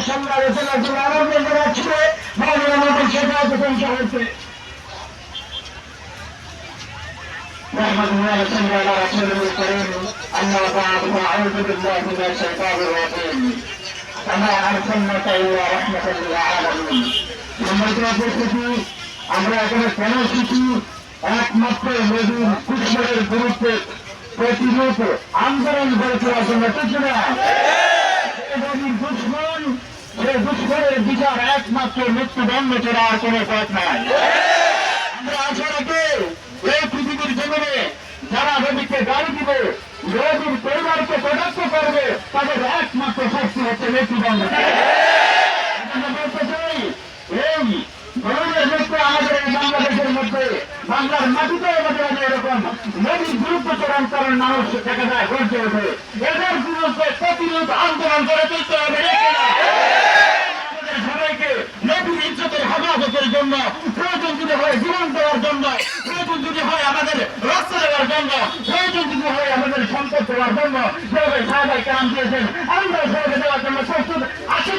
সমালোচনা করে আরম্ভ করা ছিল আমাদের আমাদের সেটা প্রশংসা হচ্ছে نحمد الله ونصلي على رسوله الكريم أما بعد فأعوذ بالله من الشيطان الرجيم كما أرسلناك إلى رحمة للعالمين আমরা এখানে কেন শিখি একমাত্র নদীর কুষ্মের গুরুত্বে প্রতিরোধ আন্দোলন করে তোলার জন্য ঠিক না নদীর দুশ্মন সে দুশ্মনের বিচার একমাত্র মৃত্যুদণ্ড ছাড়া আর কোনো পথ নাই আমরা আশা রাখি এই পৃথিবীর জমিনে যারা নদীকে গাড়ি দিবে নদীর পরিবারকে কটাক্ষ করবে তাদের একমাত্র শাস্তি হচ্ছে মৃত্যুদণ্ড বলতে চাই এই ধরনের মধ্যে আমাদের এই বাংলাদেশের মধ্যে বাংলার মাটিতে আমাদের এরকম নদীর গুরুত্বচরণ করার মানুষ দেখা যায় গড়ে ওঠে এদের বিরুদ্ধে প্রতিরোধ আন্দোলন করে তুলতে হবে আমাদের সবাইকে নদীর ইজ্জতের হেফাজতের জন্য প্রয়োজন যদি হয় জীবন দেওয়ার জন্য প্রয়োজন যদি হয় আমাদের রাস্তা দেওয়ার জন্য প্রয়োজন যদি হয় আমাদের সম্পদ দেওয়ার জন্য যেভাবে সাহাবায়ে কেরাম দিয়েছেন আমরা সবাইকে দেওয়ার জন্য প্রস্তুত আছি